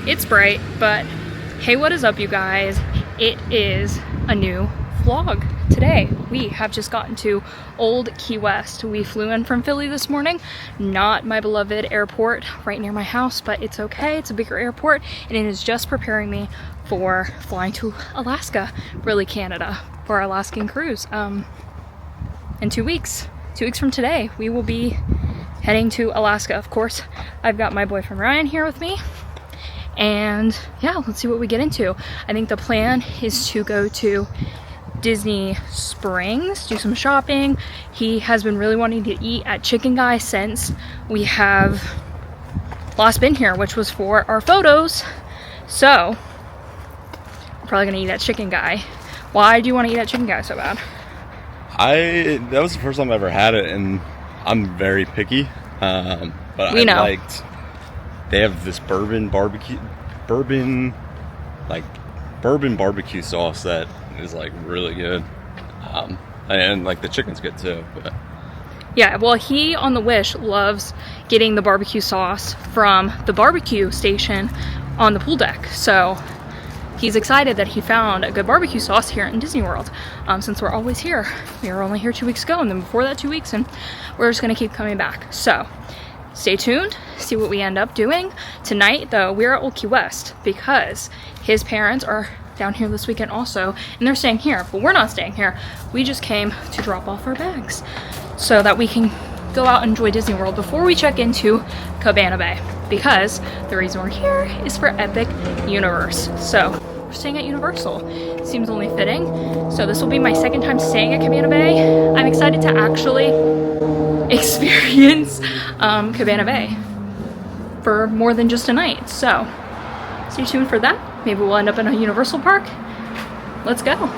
It's bright, but hey, what is up, you guys? It is a new vlog. Today we have just gotten to Old Key West. We flew in from Philly this morning, not my beloved airport right near my house, but it's okay. It's a bigger airport and it is just preparing me for flying to Alaska, really Canada, for our Alaskan cruise. In 2 weeks. 2 weeks from today, we will be heading to Alaska. Of course, I've got my boyfriend Ryan here with me. And yeah, let's see what we get into. I think the plan is to go to Disney Springs, do some shopping. He has been really wanting to eat at Chicken Guy since we have last been here, which was for our photos. So, we're probably gonna eat at Chicken Guy. Why do you want to eat at Chicken Guy so bad? That was the first time I ever had it, and I'm very picky. But I liked. They have this bourbon barbecue sauce that is like really good, and like the chicken's good too. But yeah, well, he on the Wish loves getting the barbecue sauce from the barbecue station on the pool deck. So he's excited that he found a good barbecue sauce here in Disney World. Since we're always here, we were only here 2 weeks ago, and then before that 2 weeks, and we're just gonna keep coming back. So stay tuned, see what we end up doing. Tonight, though, we're at Old Key West because his parents are down here this weekend also, and they're staying here, but we're not staying here. We just came to drop off our bags so that we can go out and enjoy Disney World before we check into Cabana Bay, because the reason we're here is for Epic Universe. So we're staying at Universal. Seems only fitting. So this will be my second time staying at Cabana Bay. I'm excited to actually experience Cabana Bay for more than just a night. So stay tuned for that. Maybe we'll end up in a Universal park. Let's go.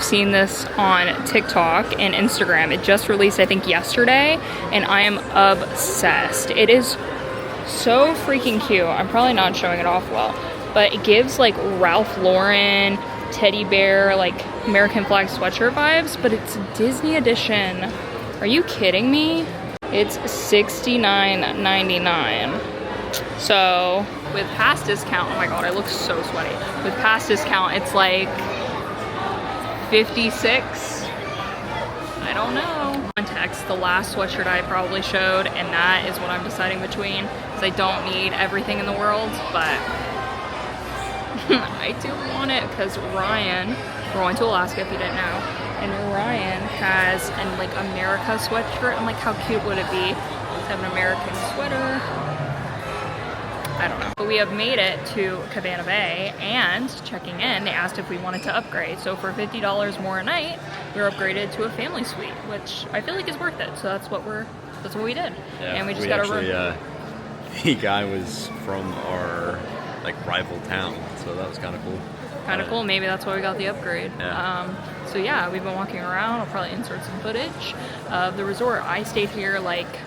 Seen this on TikTok and Instagram. It just released, I think, yesterday, and I am obsessed. It is so freaking cute. I'm probably not showing it off well, but it gives like Ralph Lauren teddy bear, like American flag sweatshirt vibes, but it's Disney edition. Are you kidding me? It's $69.99. So with past discount, oh my god, I look so sweaty. With past discount, it's like 56. I don't know. Context, the last sweatshirt I probably showed, and that is what I'm deciding between, because I don't need everything in the world, but I do want it because Ryan, we're going to Alaska if you didn't know, and Ryan has an like America sweatshirt. I'm like, how cute would it be to have an American sweater? I don't know. But we have made it to Cabana Bay, and checking in, they asked if we wanted to upgrade. So for $50 more a night, we were upgraded to a family suite, which I feel like is worth it. So that's what we did. Yeah, and we just got a room. The guy was from our like rival town, so that was kind of cool. Kind of cool. Maybe that's why we got the upgrade. Yeah. So yeah, we've been walking around. I'll probably insert some footage of the resort. I stayed here like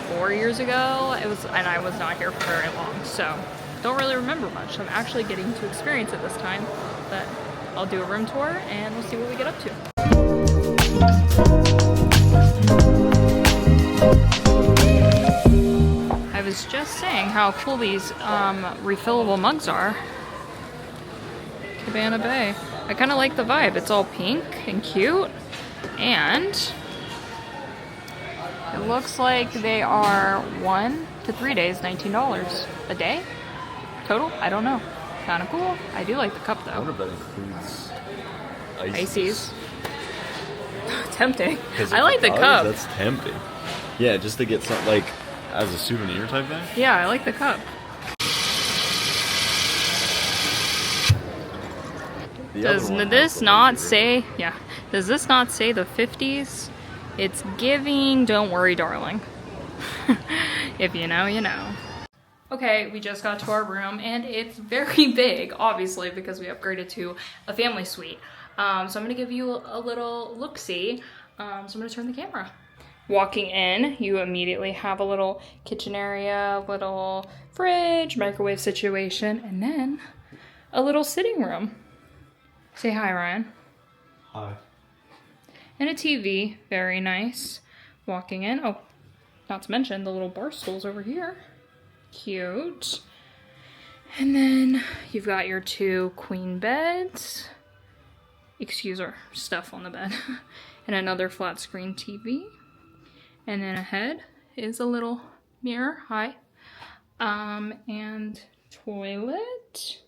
4 years ago. And I was not here for very long, so don't really remember much. I'm actually getting to experience it this time, but I'll do a room tour and we'll see what we get up to. I was just saying how cool these refillable mugs are. Cabana Bay. I kind of like the vibe. It's all pink and cute, and it looks like they are 1 to 3 days, $19 a day total. I don't know. Kind of cool. I do like the cup though. I wonder if that includes ices. Tempting. I like the cup. That's tempting. Yeah, just to get something like as a souvenir type thing. Yeah, I like the cup. Does this not say? Yeah. Does this not say the 50s? It's giving Don't Worry Darling. If you know, you know. Okay, we just got to our room and it's very big, obviously, because we upgraded to a family suite. So I'm gonna give you a little look-see. So I'm gonna turn the camera. Walking in, you immediately have a little kitchen area, little fridge, microwave situation, and then a little sitting room. Say hi, Ryan. Hi. And a TV, very nice. Walking in, oh, not to mention the little bar stools over here. Cute. And then you've got your 2 queen beds. Excuse our stuff on the bed. And another flat screen TV. And then ahead is a little mirror. Hi. And toilet,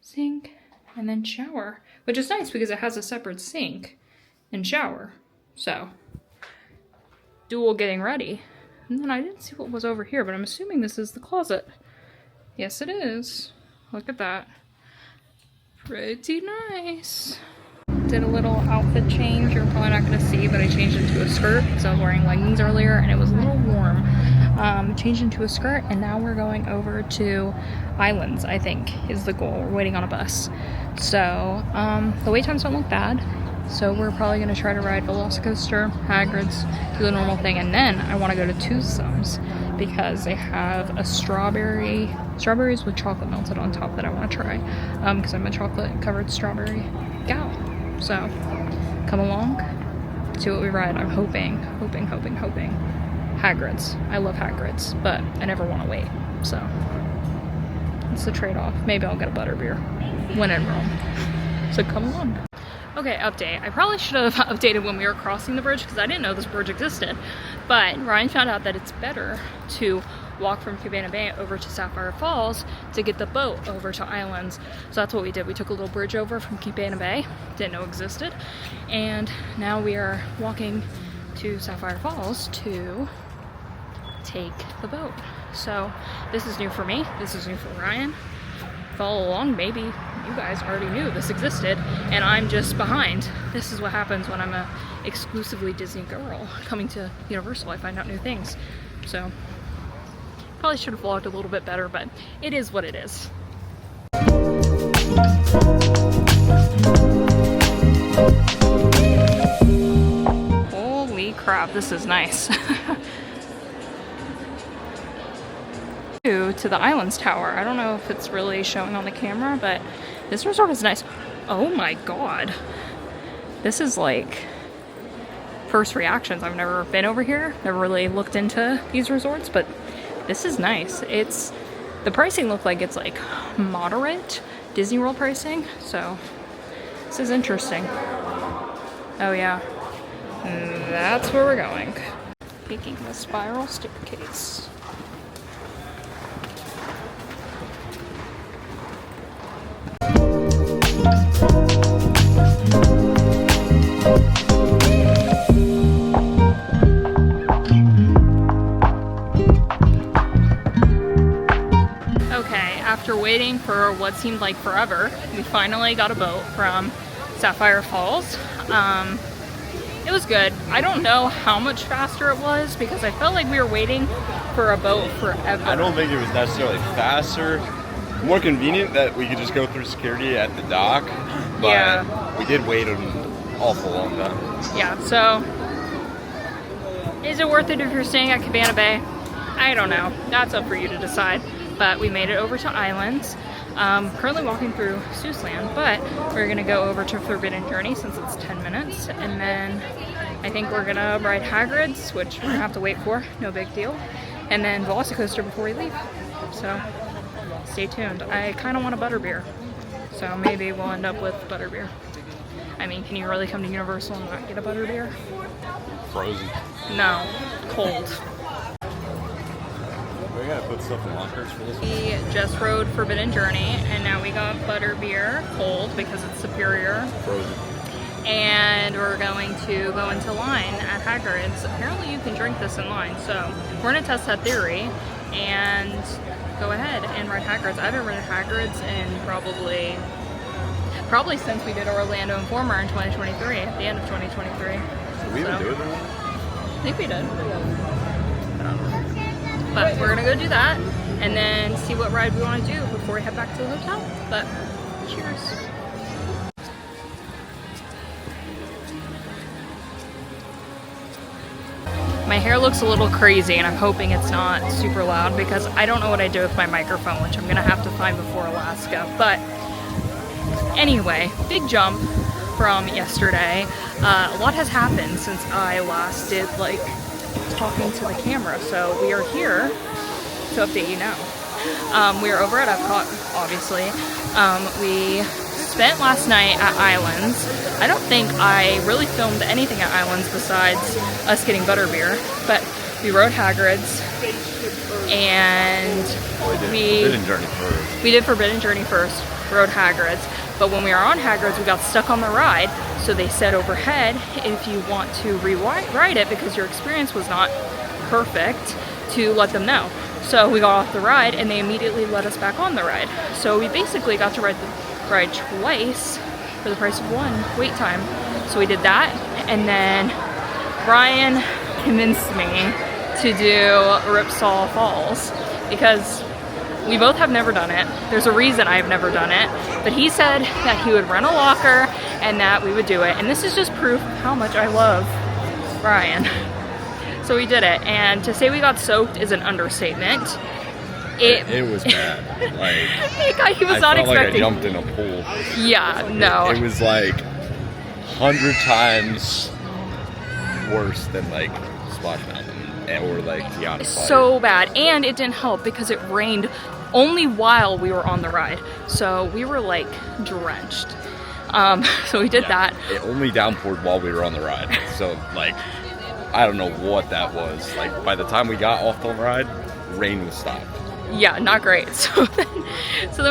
sink, and then shower. Which is nice because it has a separate sink and shower. So, dual getting ready. And then I didn't see what was over here, but I'm assuming this is the closet. Yes, it is. Look at that. Pretty nice. Did a little outfit change. You're probably not going to see, but I changed into a skirt because I was wearing leggings earlier and it was a little warm. Changed into a skirt, and now we're going over to Islands, I think, is the goal. We're waiting on a bus. So, the wait times don't look bad. So we're probably going to try to ride Velocicoaster, Hagrid's, do the normal thing. And then I want to go to Toothsome's because they have a strawberries with chocolate melted on top that I want to try. Because I'm a chocolate covered strawberry gal. So come along, see what we ride. I'm hoping. Hagrid's. I love Hagrid's, but I never want to wait. So it's a trade-off. Maybe I'll get a butterbeer when in Rome. So come along. Okay, update. I probably should have updated when we were crossing the bridge because I didn't know this bridge existed. But Ryan found out that it's better to walk from Cabana Bay over to Sapphire Falls to get the boat over to Islands. So that's what we did. We took a little bridge over from Cabana Bay, didn't know existed. And now we are walking to Sapphire Falls to take the boat. So this is new for me. This is new for Ryan. Follow along, maybe you guys already knew this existed and I'm just behind. This is what happens when I'm a exclusively Disney girl coming to Universal. I find out new things. So probably should have vlogged a little bit better, but it is what it is. Holy crap, this is nice. To the Islands Tower. I don't know if it's really showing on the camera, but this resort is nice. Oh my god. This is like first reactions. I've never been over here, never really looked into these resorts, but this is nice. The pricing looked like it's like moderate Disney World pricing, so this is interesting. Oh yeah, that's where we're going. Taking the spiral staircase. After waiting for what seemed like forever, we finally got a boat from Sapphire Falls. It was good. I don't know how much faster it was because I felt like we were waiting for a boat forever. I don't think it was necessarily faster. More convenient that we could just go through security at the dock, but yeah, we did wait an awful long time. Yeah, so is it worth it if you're staying at Cabana Bay? I don't know. That's up for you to decide. But we made it over to Islands. Currently walking through Seussland, but we're gonna go over to Forbidden Journey since it's 10 minutes, and then I think we're gonna ride Hagrid's, which we're gonna have to wait for, no big deal, and then Velocicoaster before we leave. So stay tuned. I kind of want a butterbeer, so maybe we'll end up with butterbeer. I mean, can you really come to Universal and not get a butterbeer? Frozen. No, cold. We gotta put stuff in lockers for this one. We just rode Forbidden Journey, and now we got butterbeer, cold because it's superior. Frozen. And we're going to go into line at Hagrid's. Apparently you can drink this in line, so we're gonna test that theory and go ahead and ride Hagrid's. I haven't ridden Hagrid's in probably Probably since we did Orlando Informer in 2023, at the end of 2023. Did we even do it then? I think we did. I don't know. But we're gonna go do that and then see what ride we want to do before we head back to the hotel. But cheers. My hair looks a little crazy and I'm hoping it's not super loud because I don't know what I do with my microphone, which I'm gonna have to find before Alaska. But anyway, big jump from yesterday. A lot has happened since I last did like talking to the camera. So we are here to update you now. We are over at Epcot, obviously. We spent last night at Islands. I don't think I really filmed anything at Islands besides us getting butterbeer, but we rode Hagrid's and we did Forbidden Journey first, rode Hagrid's, but when we were on Hagrid's we got stuck on the ride, so they said overhead if you want to ride it because your experience was not perfect to let them know. So we got off the ride and they immediately let us back on the ride. So we basically got to ride the ride twice for the price of one wait time. So we did that, and then Brian convinced me to do Ripsaw Falls because we both have never done it. There's a reason I've never done it, but he said that he would rent a locker and that we would do it. And this is just proof of how much I love Brian. So we did it, and to say we got soaked is an understatement. It was bad. Like he was not expecting. Like I jumped in a pool. Yeah, no. It was like 100 times worse than like Splash Mountain or like Tiana. So bad, and it didn't help because it rained only while we were on the ride, so we were like drenched. So we did that. It only downpoured while we were on the ride, so like I don't know what that was. Like by the time we got off the ride, rain was stopped. Yeah, not great. So then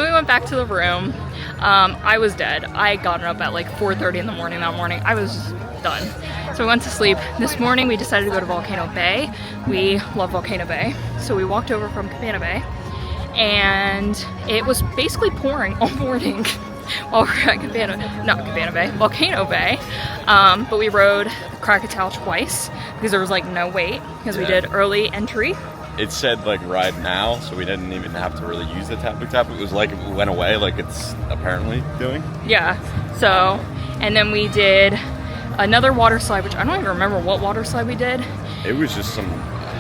we went back to the room. I was dead. I got up at like 4:30 in the morning that morning. I was done. So we went to sleep. This morning we decided to go to Volcano Bay. We love Volcano Bay. So we walked over from Cabana Bay and it was basically pouring all morning while we were at Volcano Bay. But we rode Krakatoa twice because there was like no wait because we did early entry. It said like ride now, so we didn't even have to really use the tap. It was like it went away, like it's apparently doing. Yeah. So, and then we did another water slide, which I don't even remember what water slide we did. It was just some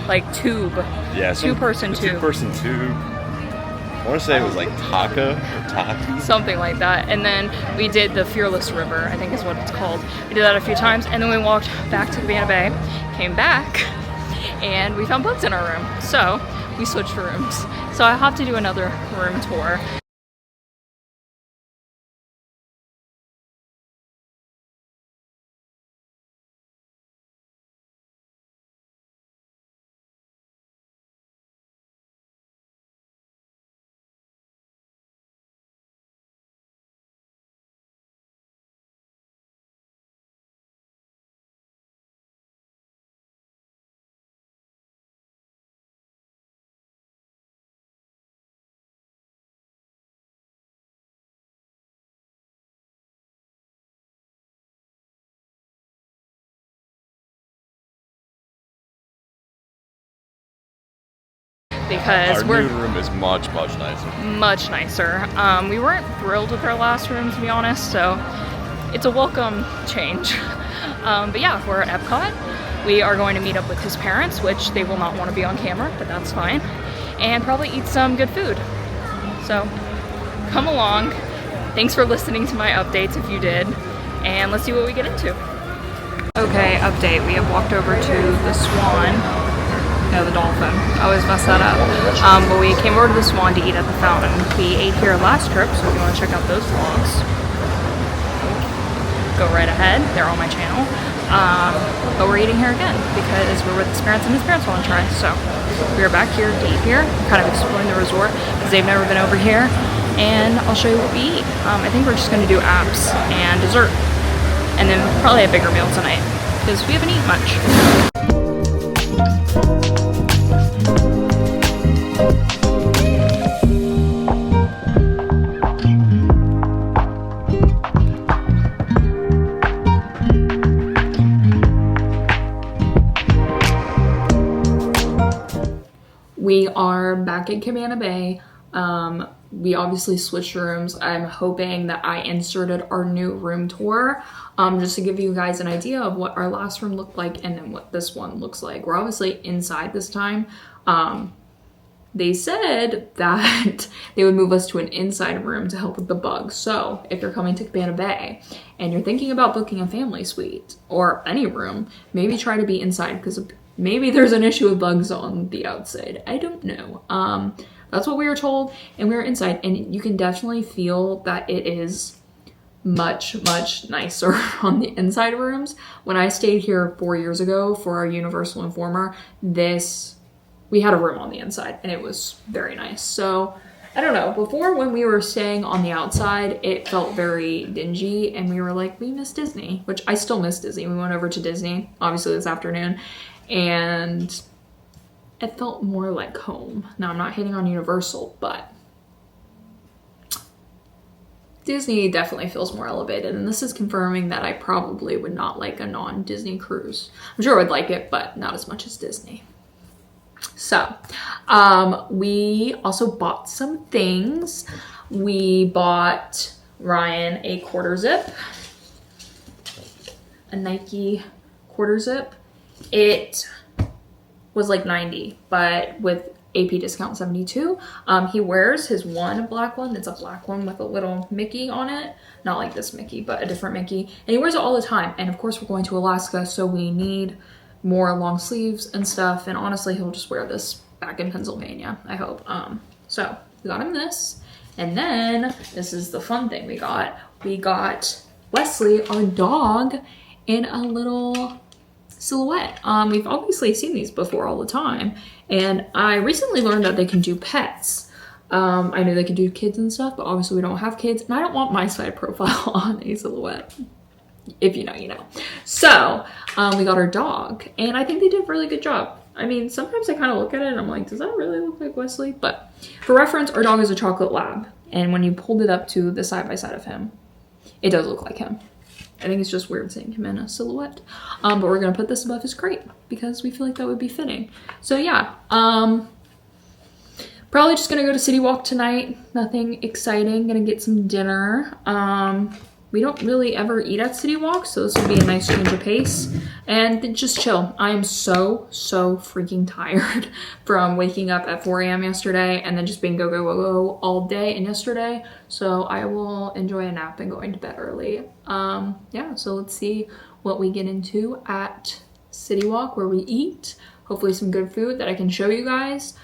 like tube. Yeah, two-person tube. Two-person tube. I want to say it was like Taka or Taki. Something like that. And then we did the Fearless River, I think is what it's called. We did that a few times, and then we walked back to Cabana Bay, came back, and we found bugs in our room. So we switched rooms. So I have to do another room tour. Because our new room is much nicer. Much nicer. We weren't thrilled with our last room, to be honest, so it's a welcome change. But yeah, we're at Epcot. We are going to meet up with his parents, which they will not want to be on camera, but that's fine, and probably eat some good food. So come along. Thanks for listening to my updates if you did, and let's see what we get into. Okay, update. We have walked over to the Swan. No, the Dolphin. I always mess that up. But we came over to the Swan to eat at the fountain. We ate here last trip, so if you want to check out those vlogs, go right ahead. They're on my channel. But we're eating here again because we're with his parents and his parents want to try. So we are back here to eat here, kind of exploring the resort because they've never been over here. And I'll show you what we eat. I think we're just going to do apps and dessert. And then probably a bigger meal tonight because we haven't eaten much. are back at Cabana Bay. We obviously switched rooms. I'm hoping that I inserted our new room tour, just to give you guys an idea of what our last room looked like and then what this one looks like. We're obviously inside this time. They said that they would move us to an inside room to help with the bugs. So if you're coming to Cabana Bay and you're thinking about booking a family suite or any room, maybe try to be inside, because maybe there's an issue with bugs on the outside. I don't know. That's what we were told, and we were inside, and you can definitely feel that it is much, much nicer on the inside rooms. When I stayed here 4 years ago for our Universal Informer, we had a room on the inside, and it was very nice. So, I don't know, before when we were staying on the outside, it felt very dingy, and we were like, we miss Disney, which I still miss Disney. We went over to Disney, obviously this afternoon, and it felt more like home. Now, I'm not hating on Universal, but Disney definitely feels more elevated, and this is confirming that I probably would not like a non-Disney cruise. I'm sure I would like it, but not as much as Disney. So, we also bought some things. We bought Ryan a quarter zip, a Nike quarter zip. It was like 90, but with AP discount 72. He wears his one black one. It's a black one with a little Mickey on it. Not like this Mickey, but a different Mickey. And he wears it all the time. And of course we're going to Alaska, so we need more long sleeves and stuff. And honestly, he'll just wear this back in Pennsylvania, I hope. So we got him this. And then this is the fun thing we got. We got Wesley, our dog, in a little silhouette. We've obviously seen these before all the time, and I recently learned that they can do pets. I knew they could do kids and stuff, but obviously we don't have kids, and I don't want my side profile on a silhouette. If you know, you know. So, we got our dog, and I think they did a really good job. I mean, sometimes I kind of look at it and I'm like, does that really look like Wesley? But for reference, our dog is a chocolate lab, and when you pulled it up to the side-by-side of him, it does look like him. I think it's just weird seeing him in a silhouette. But we're gonna put this above his crate because we feel like that would be fitting. So yeah, probably just gonna go to City Walk tonight. Nothing exciting, gonna get some dinner. We don't really ever eat at City Walk, so this will be a nice change of pace. And just chill. I am so freaking tired from waking up at 4 a.m. yesterday and then just being go all day and yesterday. So I will enjoy a nap and going to bed early. Yeah, so let's see what we get into at City Walk, where we eat. Hopefully some good food that I can show you guys.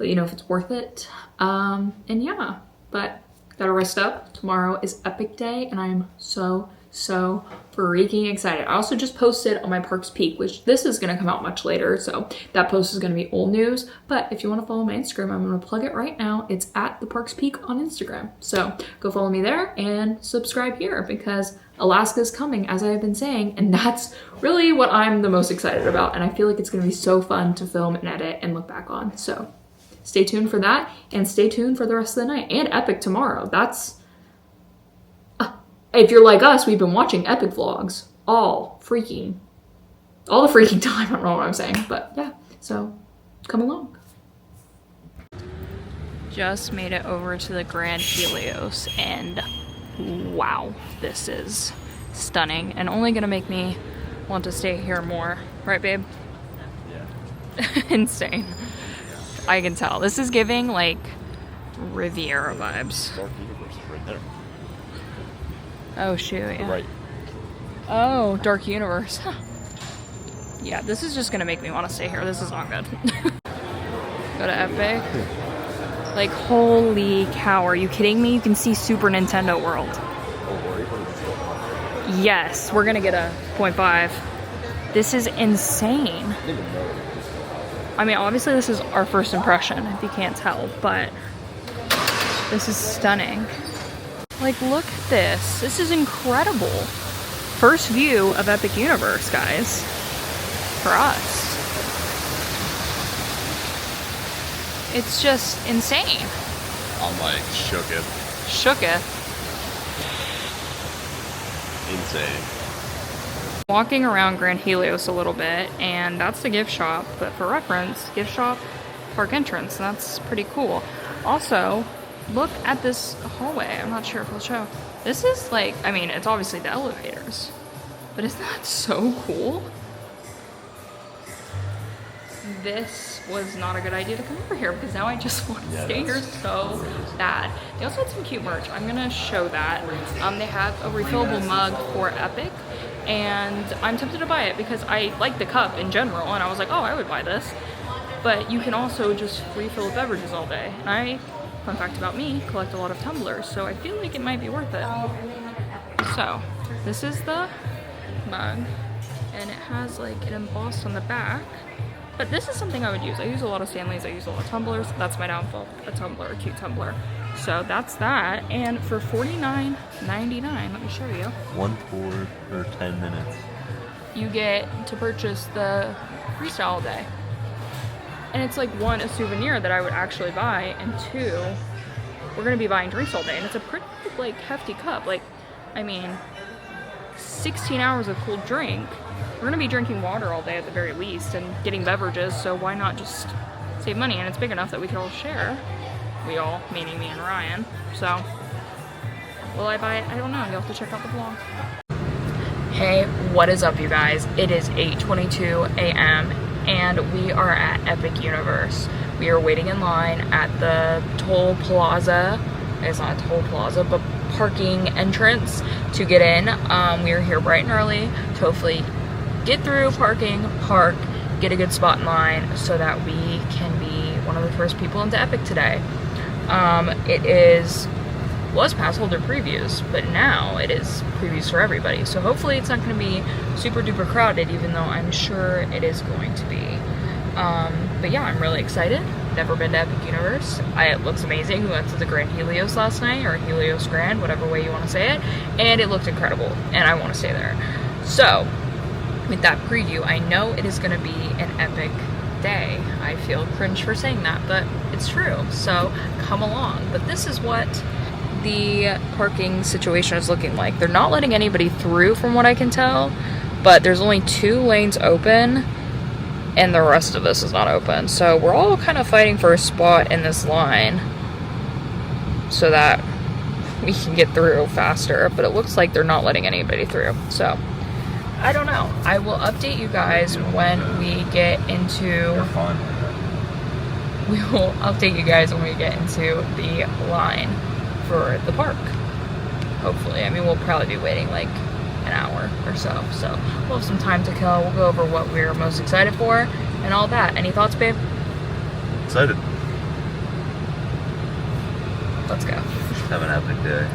Let you know if it's worth it. And yeah, but gotta rest up. Tomorrow is Epic Day, and I am so freaking excited. I also just posted on my Parks Peak, which this is gonna come out much later, so that post is gonna be old news. But if you wanna follow my Instagram, I'm gonna plug it right now. It's at the Parks Peak on Instagram. So go follow me there and subscribe here, because Alaska's coming, as I have been saying, and that's really what I'm the most excited about. And I feel like it's gonna be so fun to film and edit and look back on. So stay tuned for that, and stay tuned for the rest of the night. And Epic tomorrow. That's, if you're like us, we've been watching Epic vlogs all the freaking time. I don't know what I'm saying, but yeah, so come along. Just made it over to the Grand Helios, and wow, this is stunning, and only gonna make me want to stay here more. Right, babe? Yeah. Insane. I can tell. This is giving like Riviera vibes. Dark Universe is right there. Oh shoot, yeah. Right. Oh, Dark Universe. Huh. Yeah, this is just gonna make me want to stay here. This is not good. Go to Epic. Like, holy cow, are you kidding me? You can see Super Nintendo World. Yes, we're gonna get a 0.5. This is insane. I mean, obviously this is our first impression, if you can't tell, but this is stunning. Like, look at this. This is incredible. First view of Epic Universe, guys, for us. It's just insane. I'm like shooketh. Shooketh. Insane. Walking around Grand Helios a little bit, and that's the gift shop, but for reference, gift shop park entrance, and that's pretty cool. Also, look at this hallway. I'm not sure if I'll show. This is like, I mean, it's obviously the elevators, but isn't that so cool? This was not a good idea to come over here because now I just want to stay here so bad. They also had some cute merch. I'm gonna show that. They have a refillable mug for Epic, and I'm tempted to buy it because I like the cup in general, and I was like, oh, I would buy this. But you can also just refill beverages all day. And I, fun fact about me, collect a lot of tumblers, so I feel like it might be worth it. So, this is the mug, and it has like it embossed on the back. But this is something I would use. I use a lot of Stanleys, I use a lot of tumblers. That's my downfall, a tumbler, a cute tumbler. So that's that, and for $49.99, let me show you. 1 pour for 10 minutes. You get to purchase the freestyle all day. And it's like, one, a souvenir that I would actually buy, and two, we're gonna be buying drinks all day, and it's a pretty like hefty cup. Like, I mean, 16 hours of cold drink. We're gonna be drinking water all day at the very least and getting beverages, so why not just save money? And it's big enough that we could all share. We all, meaning me and Ryan. So, will I buy it? I don't know. You'll have to check out the vlog. Hey, what is up, you guys? It is 8:22 a.m. and we are at Epic Universe. We are waiting in line at the toll plaza. It's not a toll plaza, but parking entrance to get in. We are here bright and early to hopefully get through parking, park, get a good spot in line so that we can be one of the first people into Epic today. Was pass holder previews, but now it is previews for everybody. So hopefully it's not going to be super duper crowded, even though I'm sure it is going to be. But yeah, I'm really excited. Never been to Epic Universe. It looks amazing. We went to the Grand Helios last night, or Helios Grand, whatever way you want to say it, and it looked incredible, and I want to stay there. So, with that preview, I know it is going to be an epic day. I feel cringe for saying that, but it's true, so come along. But this is what the parking situation is looking like. They're not letting anybody through from what I can tell, but there's only 2 lanes open, and the rest of us is not open. So we're all kind of fighting for a spot in this line so that we can get through faster, but it looks like they're not letting anybody through. So I don't know. I will update you guys when we get into... We will update you guys when we get into the line for the park. Hopefully. I mean, we'll probably be waiting like an hour or so. So we'll have some time to kill. We'll go over what we're most excited for and all that. Any thoughts, babe? Excited. Let's go. Have an epic day.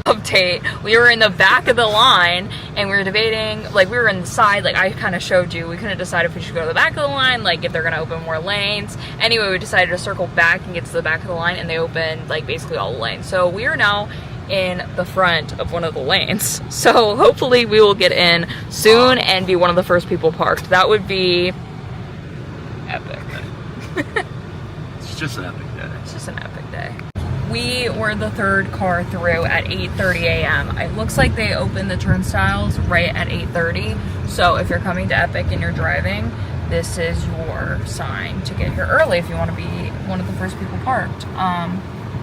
Update. We were in the back of the line and we were debating, like we were inside, like I kind of showed you, we couldn't decide if we should go to the back of the line, like if they're going to open more lanes. Anyway, we decided to circle back and get to the back of the line, and they opened like basically all the lanes. So we are now in the front of one of the lanes. So hopefully we will get in soon and be one of the first people parked. That would be epic. It's just an epic day. It's just an epic day. We were the 3rd car through at 8:30 a.m. It looks like they opened the turnstiles right at 8:30. So if you're coming to Epic and you're driving, this is your sign to get here early if you want to be one of the first people parked.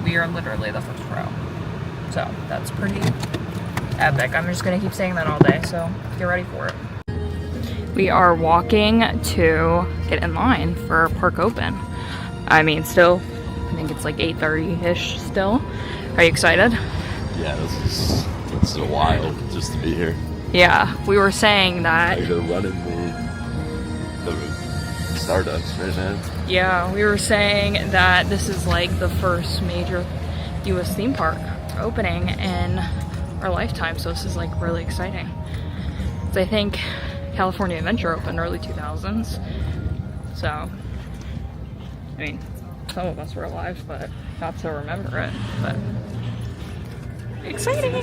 We are literally the first row. So that's pretty epic. I'm just going to keep saying that all day, so get ready for it. We are walking to get in line for park open. I mean, still, I think it's like 8:30-ish still. Are you excited? Yeah, this is wild just to be here. Yeah, we were saying that. They're running the Stardust right now. Yeah, we were saying that this is like the first major U.S. theme park opening in our lifetime, so this is like really exciting. So I think California Adventure opened early 2000s. So, I mean, some of us were alive, but not to remember it. But exciting!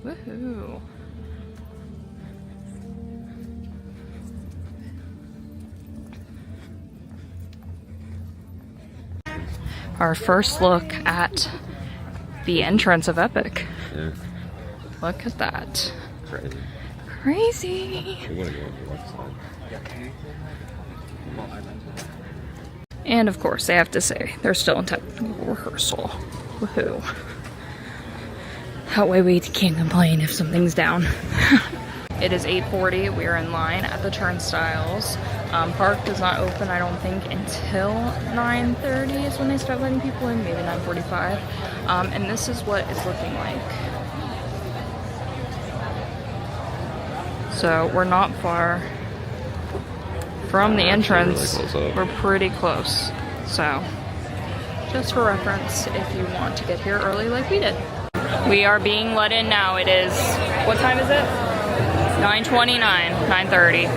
Woohoo! Our first look at the entrance of Epic. Yeah. Look at that. Crazy. Crazy. We want to go on the left side. And of course, they have to say they're still in technical rehearsal. Woohoo. That way we can't complain if something's down. It is 8:40. We are in line at the turnstiles. Park does not open, I don't think, until 9:30 is when they start letting people in, maybe 9:45. And this is what it's looking like. So we're not far from the entrance. We're pretty close. So just for reference, if you want to get here early like we did. We are being let in now. It is, what time is it? 9:29, 9:30.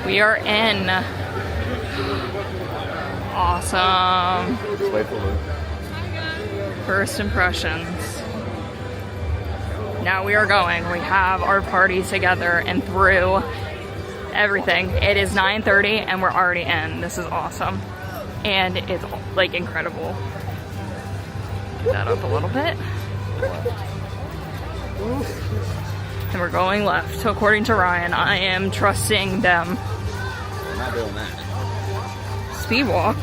We are in. Awesome. First impressions. Now we are going. We have our party together and through everything. It is 9:30 and we're already in. This is awesome. And it's like incredible. Get that up a little bit. And we're going left. So according to Ryan, I am trusting them. We're not doing that. Speed walk.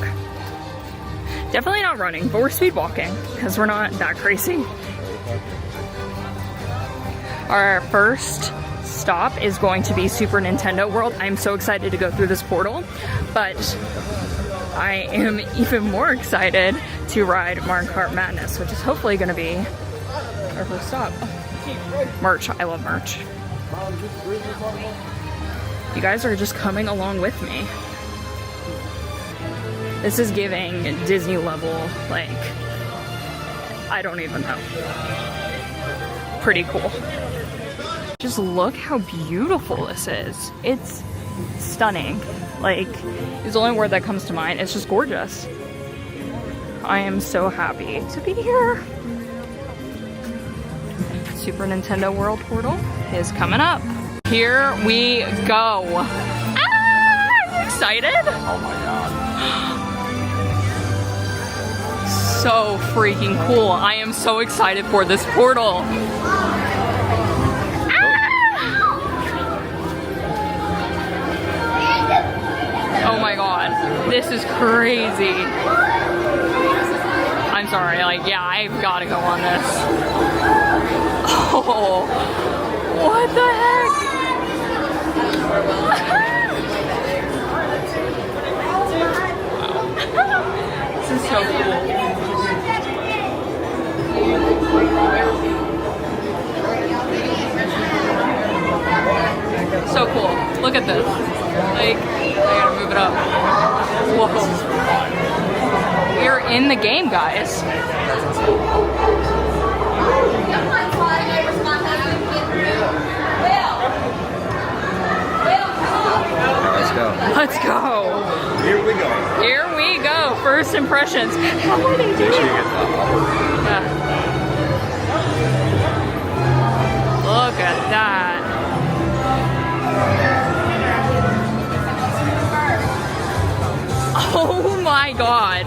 Definitely not running, but we're speed walking because we're not that crazy. Our first stop is going to be Super Nintendo World. I'm so excited to go through this portal, but I am even more excited to ride Mario Kart Madness, which is hopefully going to be our first stop. Merch. I love merch. You guys are just coming along with me. This is giving Disney level, like, I don't even know. Pretty cool. Just look how beautiful this is. It's stunning. Like, it's the only word that comes to mind. It's just gorgeous. I am so happy to be here. Super Nintendo World portal is coming up. Here we go. Ah, are you excited? Oh my god. So freaking cool. I am so excited for this portal. Oh my god, this is crazy. I'm sorry, like, yeah, I've got to go on this. Oh, what the heck? This is so cool. So cool. Look at this. Like, I gotta move it up. Whoa. We're in the game, guys. Let's go. Let's go. Here we go. Here we go. First impressions. How are they doing? Look at that. Oh my god.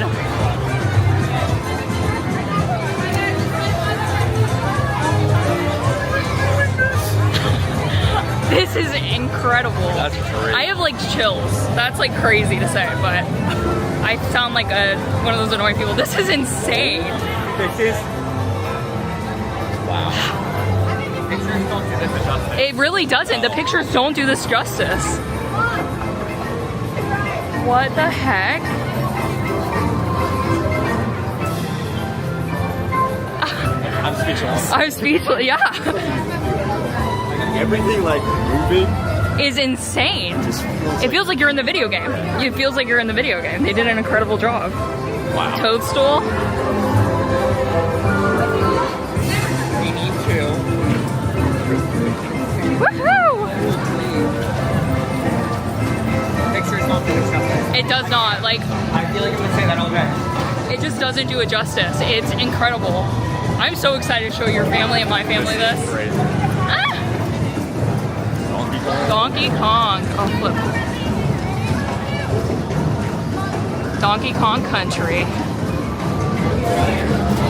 This is incredible. That's crazy. I have like chills. That's like crazy to say, but I sound like one of those annoying people. This is insane. This is... Wow. Pictures don't do this justice. It really doesn't. The pictures don't do this justice. What the heck? I'm speechless. I'm speechless, yeah. Everything like moving is insane. It feels like you're in the video game. It feels like you're in the video game. They did an incredible job. Wow. Toadstool. We need to. Woohoo! Pictures don't do it justice. It does not. Like, I feel like I'm gonna say that all day. it just doesn't do it justice. It's incredible. I'm so excited to show your family and my family this. Crazy. Ah! Donkey Kong. Oh, flip. Donkey Kong Country.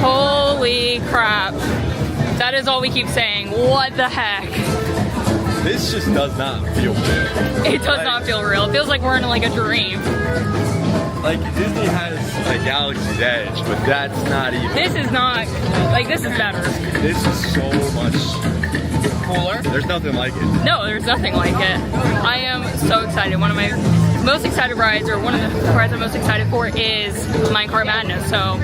Holy crap. That is all we keep saying. What the heck? This just does not feel real. It does not feel real. It feels like we're in like a dream. like Disney has a Galaxy's Edge, but that's not even. This is not, like, this is better. This is so much cooler. There's nothing like it. No, there's nothing like it. I am so excited. One of my most excited rides, or one of the rides I'm most excited for, is Kart Madness. So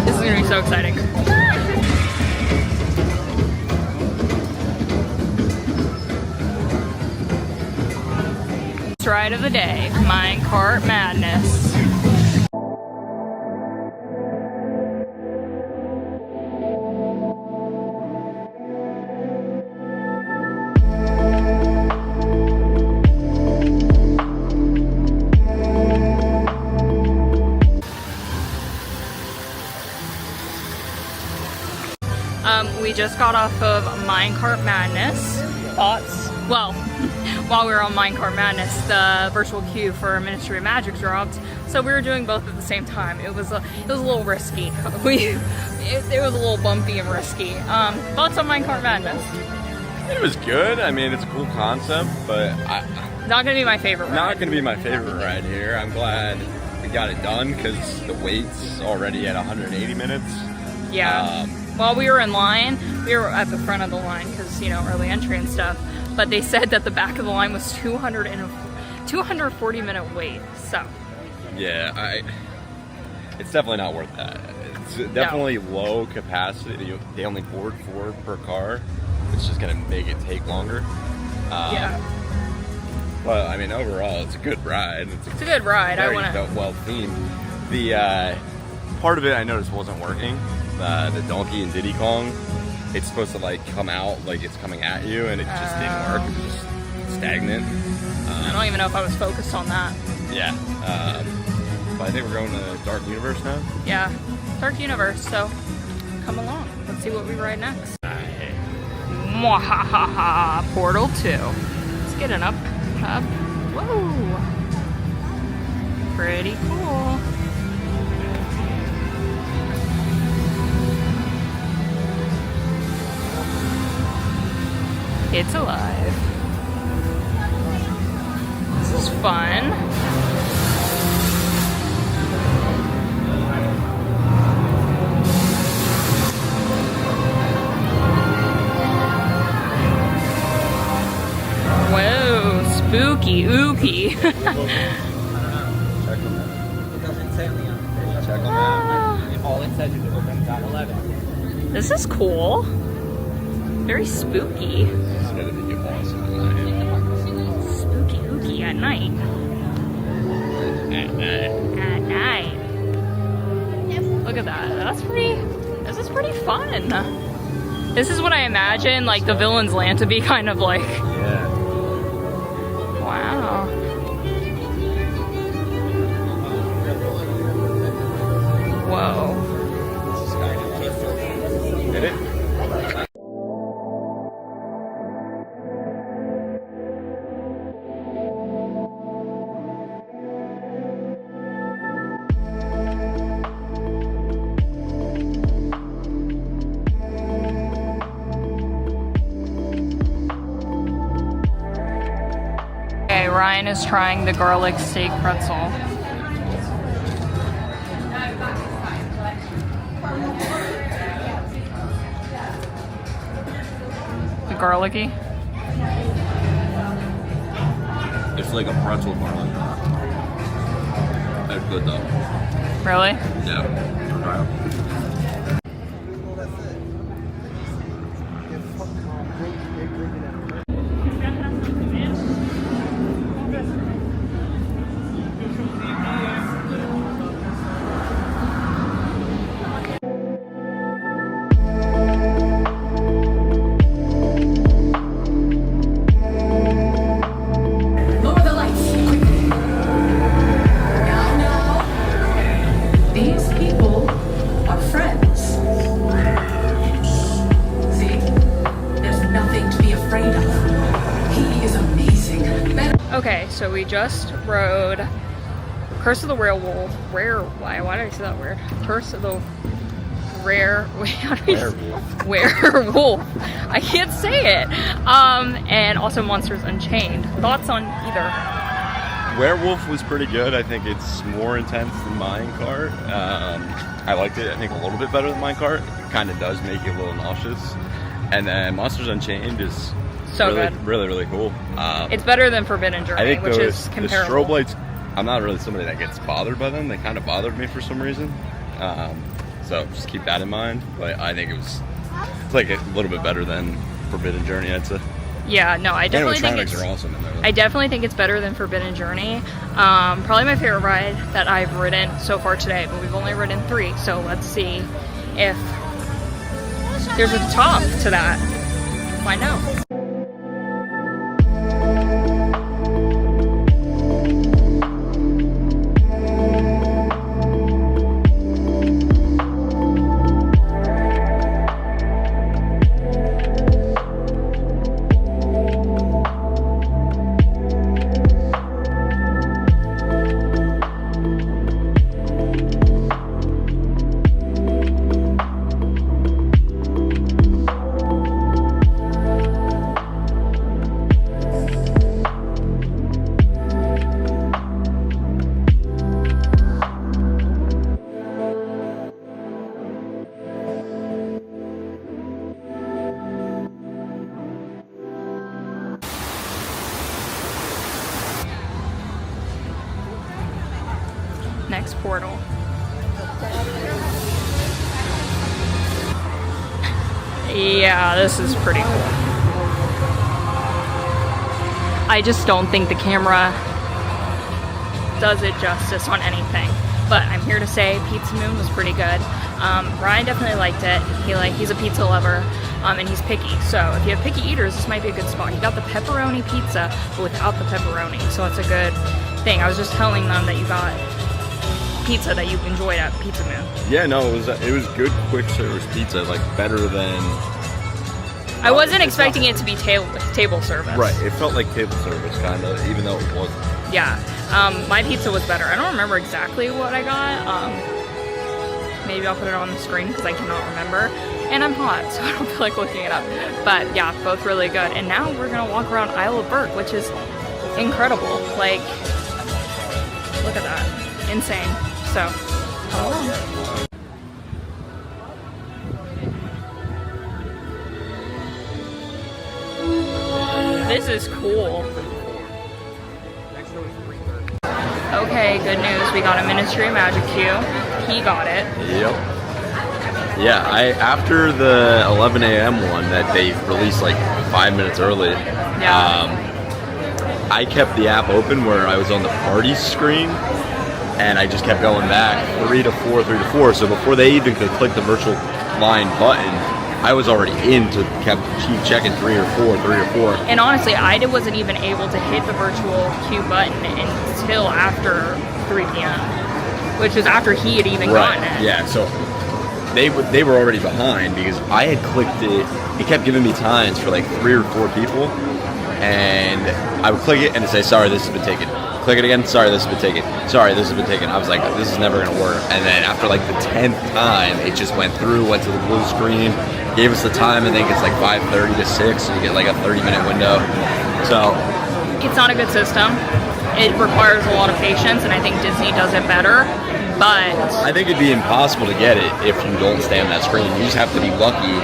this is gonna be so exciting. Ride of the day, Kart Madness. We just got off of Kart Madness. Thoughts? Well, while we were on Kart Madness, the virtual queue for Ministry of Magic dropped, so we were doing both at the same time. It was a little risky. It was a little bumpy and risky. Thoughts on Kart Madness? It was good. I mean, it's a cool concept, but not gonna be my favorite ride. Not gonna be my favorite ride here. I'm glad we got it done because the wait's already at 180 minutes. Yeah. While we were in line, we were at the front of the line because, you know, early entry and stuff. But they said that the back of the line was 240 minute wait. So. Yeah, it's definitely not worth that. It's definitely low capacity. They only board 4 per car. It's just gonna make it take longer. Yeah. Well, I mean, overall, it's a good ride. It's a good ride. Very well themed. The part of it I noticed wasn't working. The Donkey and Diddy Kong, it's supposed to like come out like it's coming at you, and it just didn't work. It was just stagnant. I don't even know if I was focused on that. Yeah. But I think we're going to Dark Universe now. Yeah, Dark Universe. So come along. Let's see what we ride next. Mwahaha, Portal 2. Let's get an up. Whoa. Pretty cool. It's alive. This is fun. Whoa, spooky, ooky. Check them out. It doesn't say on the application. Check them out. All it says is it opens at 11. This is cool. Very spooky. It's gonna be awesome tonight. Spooky, ooky at night. At night. At night. Look at that. This is pretty fun. This is what I imagine, like, the villain's land to be kind of like. Yeah. Wow. Whoa. Did it? Okay, Ryan is trying the garlic steak pretzel. The garlicky? It's like a pretzel garlic. That's good though. Really? Yeah. Try it. Okay, so we just rode Curse of the Werewolf. Why did I say that weird? Curse of the Werewolf. I can't say it. And also Monsters Unchained. Thoughts on either? Werewolf was pretty good. I think it's more intense than Minecart. I liked it, I think, a little bit better than Minecart. It kind of does make you a little nauseous. And then Monsters Unchained is So really, good. really, really cool. It's better than Forbidden I Journey, think which is the comparable. strobe lights, I'm not really somebody that gets bothered by them. They kind of bothered me for some reason. So just keep that in mind. But I think it's like a little bit better than Forbidden Journey, I'd say. Yeah, no, I definitely think animatronics it's are awesome in there. I definitely think it's better than Forbidden Journey. Probably my favorite ride that I've ridden so far today, but we've only ridden 3, so let's see if there's a top to that. Find out. Next portal. Yeah, this is pretty cool. I just don't think the camera does it justice on anything. But I'm here to say Pizza Moon was pretty good. Ryan definitely liked it. He's a pizza lover, and he's picky. So if you have picky eaters, this might be a good spot. He got the pepperoni pizza, but without the pepperoni. So it's a good thing. I was just telling them that you got pizza that you enjoyed at Pizza Moon. Yeah, no, it was good quick service pizza, like better than. I wasn't expecting it to be table service. Right, it felt like table service kind of, even though it wasn't. Yeah, my pizza was better. I don't remember exactly what I got. Maybe I'll put it on the screen because I cannot remember. And I'm hot, so I don't feel like looking it up. But yeah, both really good. And now we're gonna walk around Isle of Berk, which is incredible. Like, look at that, insane. So, come along. This is cool. Okay, good news. We got a Ministry of Magic queue. He got it. Yep. Yeah, after the 11 a.m. one that they released like 5 minutes early, I kept the app open where I was on the party screen, and I just kept going back 3 to 4, 3 to 4. So before they even could click the virtual line button, I was already in to keep checking 3 or 4, 3 or 4. And honestly, I wasn't even able to hit the virtual queue button until after 3 p.m., which was after he had even gotten it. Yeah, so they were already behind because I had clicked it. It kept giving me times for like 3 or 4 people, and I would click it and it'd say, sorry, this has been taken. Click it again, sorry, this has been taken. Sorry, this has been taken. I was like, this is never gonna work. And then after like the 10th time, it just went through, went to the blue screen, gave us the time. I think it's like 5:30 to 6, so you get like a 30-minute window. So it's not a good system. It requires a lot of patience, and I think Disney does it better. But I think it'd be impossible to get it if you don't stay on that screen. You just have to be lucky.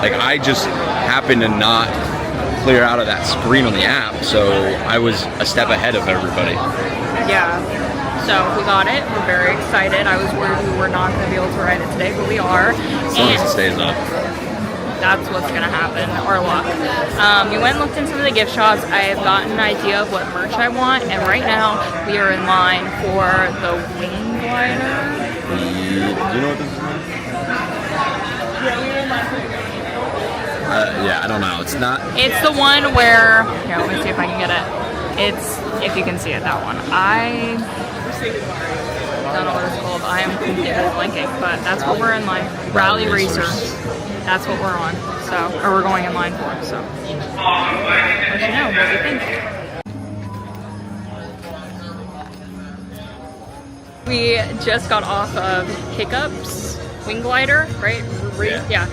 Like, I just happened to not clear out of that screen on the app, so I was a step ahead of everybody. yeah, so we got it. We're very excited. I was worried we were not going to be able to ride it today, but we are. As long as it stays up. That's what's going to happen, our luck. We went and looked in some of the gift shops. I have gotten an idea of what merch I want, and right now we are in line for the wing glider. Do you know what this is? Yeah, I don't know. It's not. It's the one where, here, let me see if I can get it. It's, if you can see it, that one. I don't know what it's called. I am completely blanking, but that's what we're in line. Rally Racers. That's what we're on. So, or we're going in line for. So, let you know what we think. We just got off of Hiccup's wing glider, right? Yeah.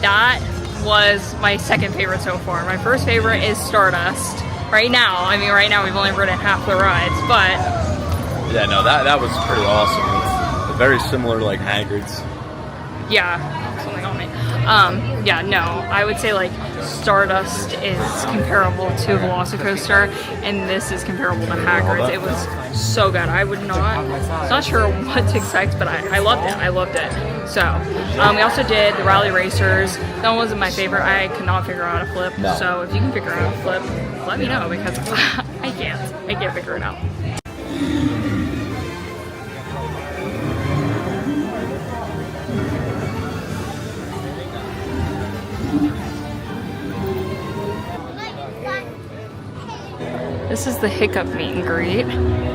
That was my second favorite so far. My first favorite is Stardust. right now. I mean, right now we've only ridden half the rides, but Yeah, no, that was pretty awesome. It's very similar to like Hagrid's. yeah, something on me. Yeah, no, I would say like Stardust is comparable to Velocicoaster, and this is comparable to Hagrid's. It was so good. I would not sure what to expect, but I loved it. I loved it. So, we also did the Rally Racers. That one wasn't my favorite. I could not figure out how to flip. No. So if you can figure out how to flip, let me know, because I can't figure it out. This is the Hiccup meet and greet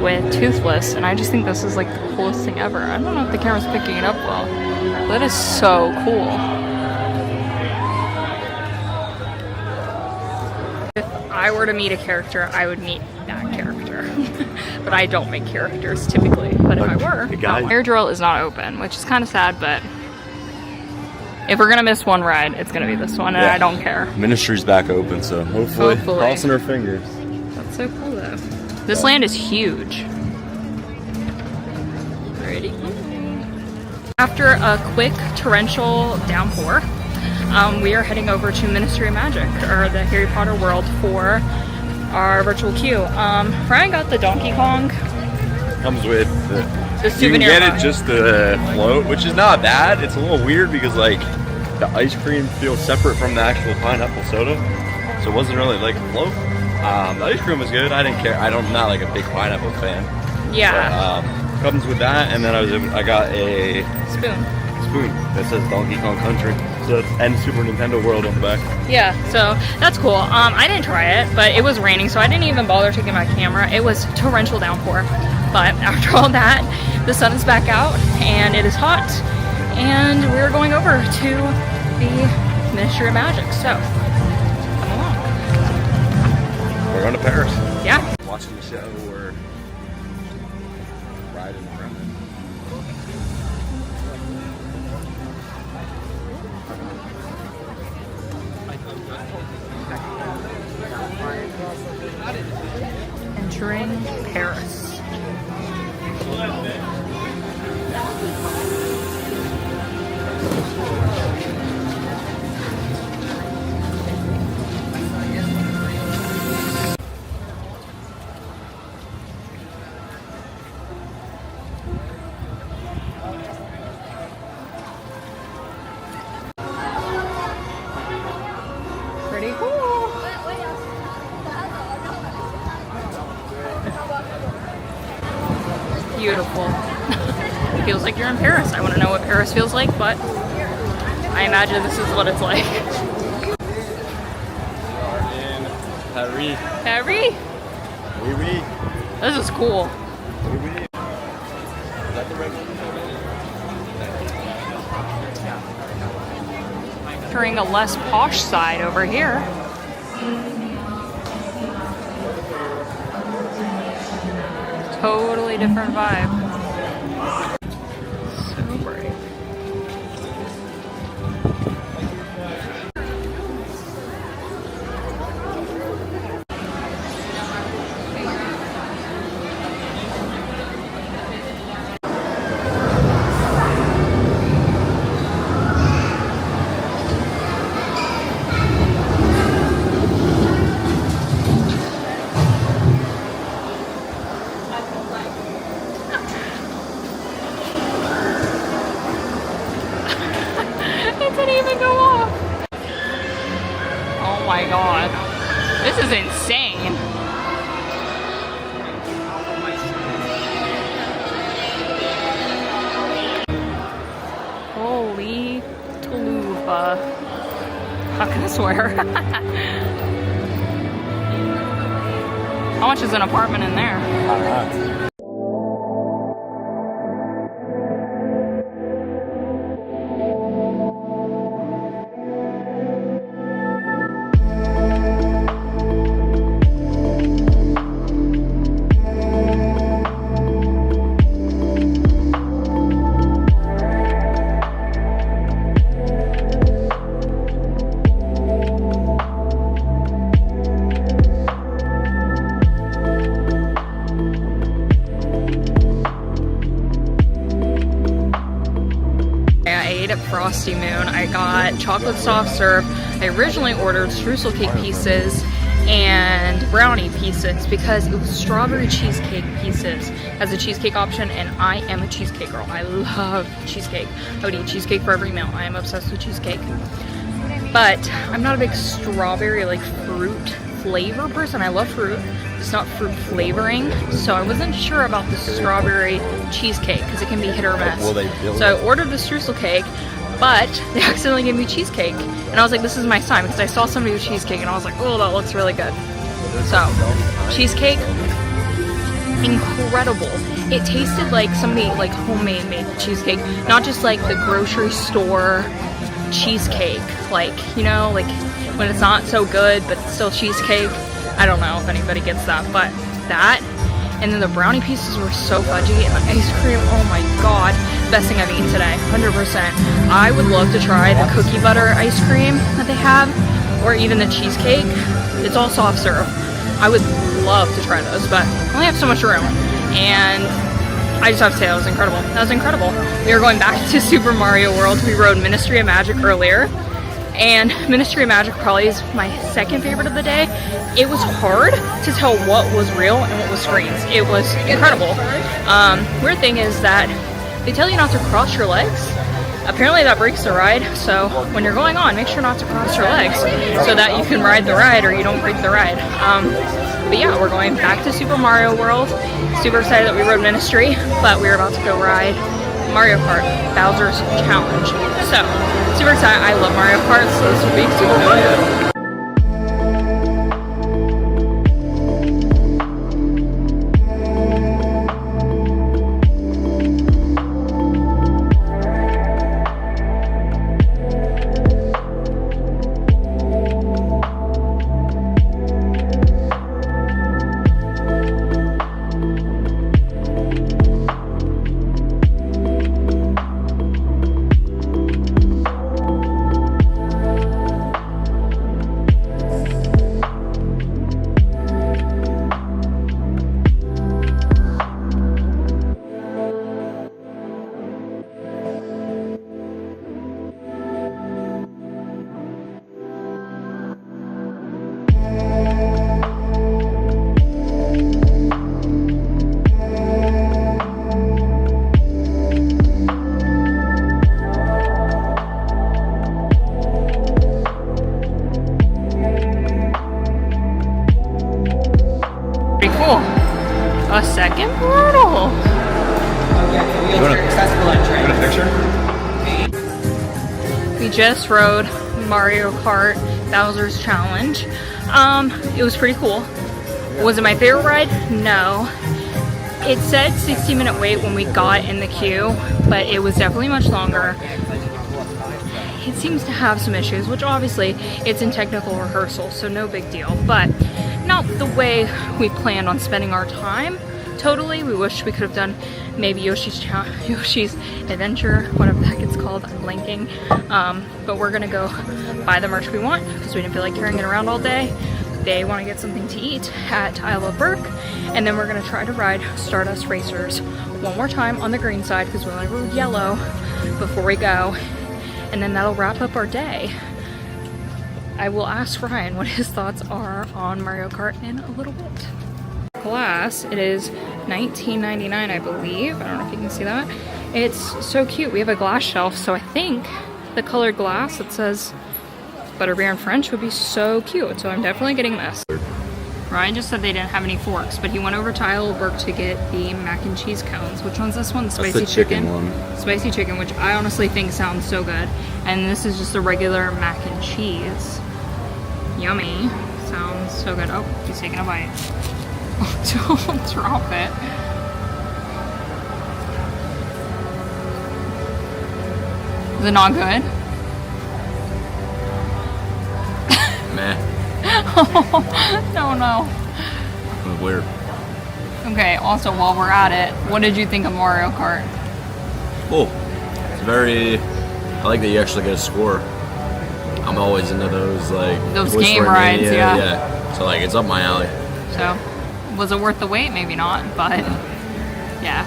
with Toothless, and I just think this is like the coolest thing ever. I don't know if the camera's picking it up well. That is so cool. If I were to meet a character, I would meet that character. But I don't make characters typically. But if I were, air drill is not open, which is kind of sad, but if we're gonna miss one ride, it's gonna be this one, and I don't care. Ministry's back open, so hopefully. Crossing our fingers. That's so cool though. This land is huge. Pretty cool. After a quick torrential downpour, we are heading over to Ministry of Magic, or the Harry Potter world, for our virtual queue. Brian got the Donkey Kong. Comes with the souvenir. You can get box. it just the float, which is not bad. It's a little weird because like the ice cream feels separate from the actual pineapple soda, so it wasn't really like a float. The ice cream was good. I didn't care. I'm not like a big pineapple fan. Yeah. But, comes with that, and then I got a Spoon that says Donkey Kong Country, and Super Nintendo World on the back. Yeah, so that's cool. I didn't try it, but it was raining, so I didn't even bother taking my camera. It was torrential downpour. But after all that, the sun is back out, and it is hot, and we're going over to the Ministry of Magic, so come along. We're going to Paris. Yeah. Watching the show or riding around. Entering Paris. Pretty cool. Beautiful. Feels like you're in Paris. I want to know what Paris feels like, but I imagine this is what it's like. In Paris. Paris? Oui, oui. This is cool. Oui, oui. Is that the right one? Entering a less posh side over here. Totally different vibe. So brave. It didn't even go off. Oh my god. This is insane. Holy Toluva. How can I swear? How much is an apartment in there? Frosty Moon. I got chocolate soft serve. I originally ordered streusel cake pieces and brownie pieces because it was strawberry cheesecake pieces as a cheesecake option, and I am a cheesecake girl. I love cheesecake. I would eat cheesecake for every meal. I am obsessed with cheesecake. But I'm not a big strawberry like fruit flavor person. I love fruit, it's not fruit flavoring, so I wasn't sure about the strawberry cheesecake because it can be hit or miss. So I ordered the streusel cake, but they accidentally gave me cheesecake, and I was like, this is my time, because I saw somebody with cheesecake and I was like, oh, that looks really good. So cheesecake, incredible. It tasted like somebody like homemade made cheesecake, not just like the grocery store cheesecake, like, you know, like when it's not so good but it's still cheesecake. I don't know if anybody gets that, but that, and then the brownie pieces were so fudgy, and the ice cream, oh my god, best thing I've eaten today, 100%. I would love to try the cookie butter ice cream that they have, or even the cheesecake. It's all soft serve. I would love to try those, but I only have so much room, and I just have to say that was incredible. That was incredible. We are going back to Super Mario World. We rode Ministry of Magic earlier, and Ministry of Magic probably is my second favorite of the day. It was hard to tell what was real and what was screens. It was incredible. Weird thing is that they tell you not to cross your legs. Apparently that breaks the ride, so when you're going on, make sure not to cross your legs so that you can ride the ride or you don't break the ride. But yeah, we're going back to Super Mario World. Super excited that we rode Ministry, but we're about to go ride Mario Kart, Bowser's Challenge. So, super excited. I love Mario Kart, so this will be super cool. A second portal. You want a picture? We just rode Mario Kart Bowser's Challenge. It was pretty cool. Was it my favorite ride? No. It said 60-minute wait when we got in the queue, but it was definitely much longer. It seems to have some issues, which obviously it's in technical rehearsal, so no big deal, but not the way we planned on spending our time. Totally, we wish we could have done maybe Yoshi's Adventure, whatever the heck it's called, I'm blanking. But we're gonna go buy the merch we want because we didn't feel like carrying it around all day. They want to get something to eat at I Love Berk, and then we're gonna try to ride Stardust Racers one more time on the green side because we only rode yellow before we go, and then that'll wrap up our day. I will ask Ryan what his thoughts are on Mario Kart in a little bit. Glass, it is $19.99, I believe. I don't know if you can see that. It's so cute. We have a glass shelf, so I think the colored glass that says Butterbeer in French would be so cute. So I'm definitely getting this. Ryan just said they didn't have any forks, but he went over to I Love Berk to get the mac and cheese cones. Which one's this one? The spicy That's the chicken one. Spicy chicken, which I honestly think sounds so good. And this is just a regular mac and cheese. Yummy. Sounds so good. Oh, he's taking a bite. Don't drop it. Is it not good? Meh. No. Weird. Okay, also while we're at it, what did you think of Mario Kart? Cool. It's very... I like that you actually get a score. I'm always into those, like... Those game rides, yeah. So, like, it's up my alley. So, was it worth the wait? Maybe not, but yeah.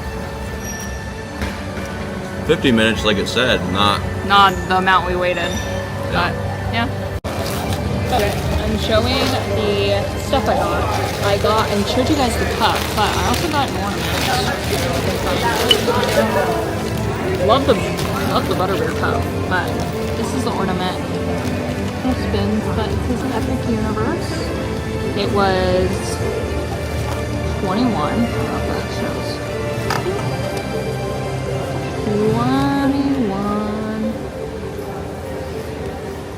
50 minutes, like it said, not the amount we waited. But yeah. Okay, I'm showing the stuff I got. I showed you guys the cup, but I also got an ornament. Love the butterbeer cup, but this is the ornament. It spins, but it says an Epic Universe. It was 21. I don't know if that shows. 21.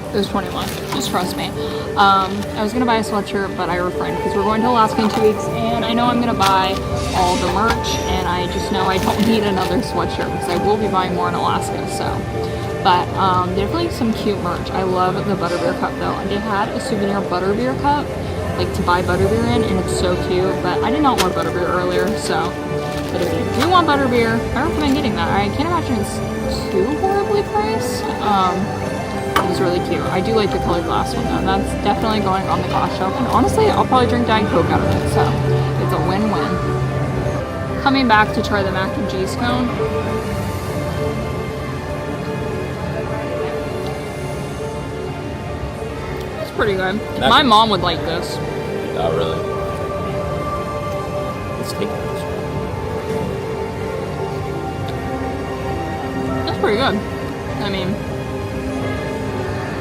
It was 21. Just trust me. I was gonna buy a sweatshirt, but I refrained because we're going to Alaska in 2 weeks, and I know I'm gonna buy all the merch, and I just know I don't need another sweatshirt because I will be buying more in Alaska. So, but definitely some cute merch. I love the butterbeer cup though, and they had a souvenir butterbeer cup, like to buy butterbeer in, and it's so cute. But I did not want butterbeer earlier, so. But if you do want butterbeer, I recommend getting that. I can't imagine it's too horribly priced. It was really cute. I do like the colored glass one though. That's definitely going on the glass shelf. And honestly, I'll probably drink Diet Coke out of it. So it's a win-win. Coming back to try the mac and cheese cone. It's pretty good. My mom would like this. Not really. Let's take it. That's pretty good. I mean,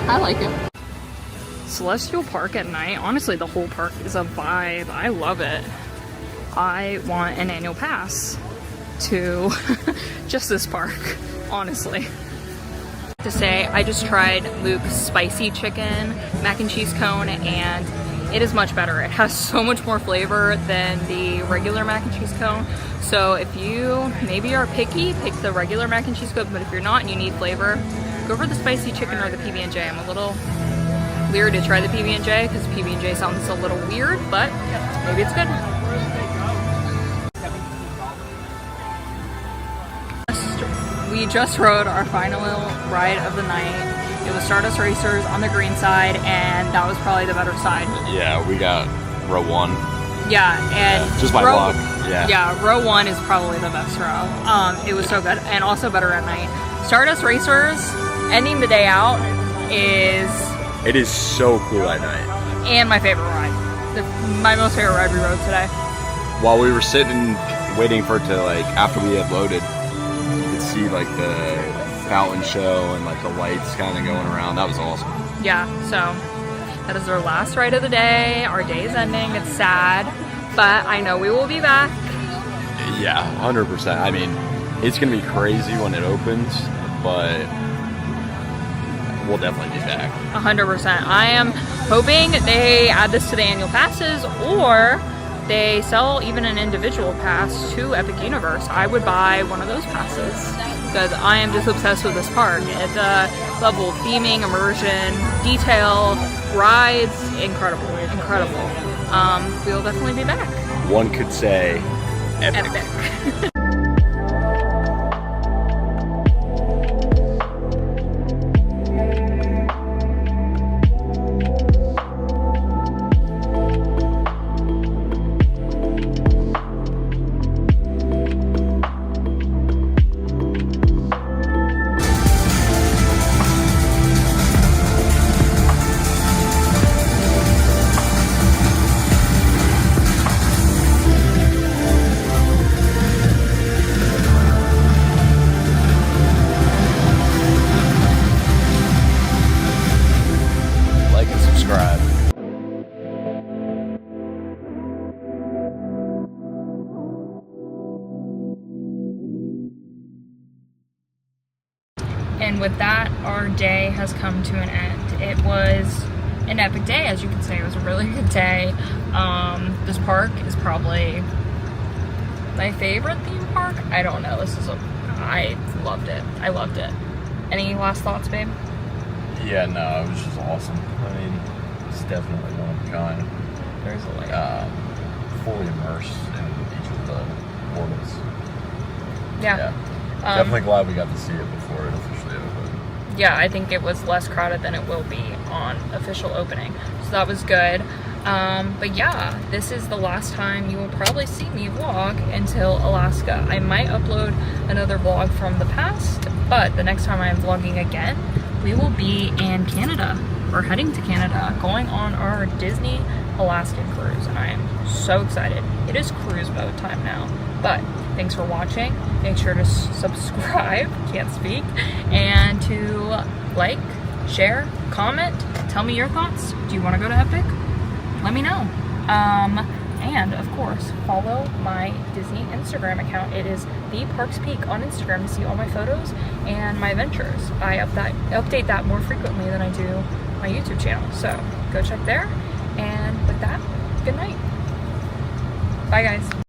I like it. Celestial Park at night. Honestly, the whole park is a vibe. I love it. I want an annual pass to just this park, honestly. To say, I just tried Luke's spicy chicken mac and cheese cone, and it is much better. It has so much more flavor than the regular mac and cheese cone. So if you maybe are picky, pick the regular mac and cheese cone, but if you're not and you need flavor, go for the spicy chicken or the PB&J. I'm a little leery to try the PB&J because PB&J sounds a little weird, but maybe it's good. We just rode our final ride of the night. It was Stardust Racers on the green side, and that was probably the better side. Yeah, we got row 1. Yeah, and just my luck. Yeah, row 1 is probably the best row. It was so good, and also better at night. Stardust Racers, ending the day out, it is so cool at night. And my favorite ride. My most favorite ride we rode today. While we were sitting, waiting for it to, like, after we had loaded, you could see, like, the fountain show and, like, the lights kind of going around. That was awesome. Yeah, so that is our last ride of the day. Our day is ending. It's sad, but I know we will be back. Yeah, 100%. I mean, it's going to be crazy when it opens, but we'll definitely be back. 100%. I am hoping they add this to the annual passes, or they sell even an individual pass to Epic Universe. I would buy one of those passes because I am just obsessed with this park. The level of theming, immersion, detail, rides, incredible. We'll definitely be back. One could say epic. And with that, our day has come to an end. It was an epic day, as you can say. It was a really good day. This park is probably my favorite theme park. I don't know. I loved it. I loved it. Any last thoughts, babe? Yeah, no, it was just awesome. I mean, it's definitely one of a kind. There's a light. Fully immersed in each of the portals. Yeah. Definitely glad we got to see it before it officially opened. Yeah, I think it was less crowded than it will be on official opening. So that was good. But yeah, this is the last time you will probably see me vlog until Alaska. I might upload another vlog from the past, but the next time I'm vlogging again, we will be in Canada. We're heading to Canada, going on our Disney Alaskan cruise, and I am so excited. It is cruise boat time now, but thanks for watching. Make sure to subscribe, can't speak, and to like, share, comment, tell me your thoughts. Do you want to go to Epic? Let me know. And of course, follow my Disney Instagram account. It is The Parks Peak on Instagram to see all my photos and my adventures. I update that more frequently than I do my YouTube channel. So go check there. And with that, good night. Bye guys.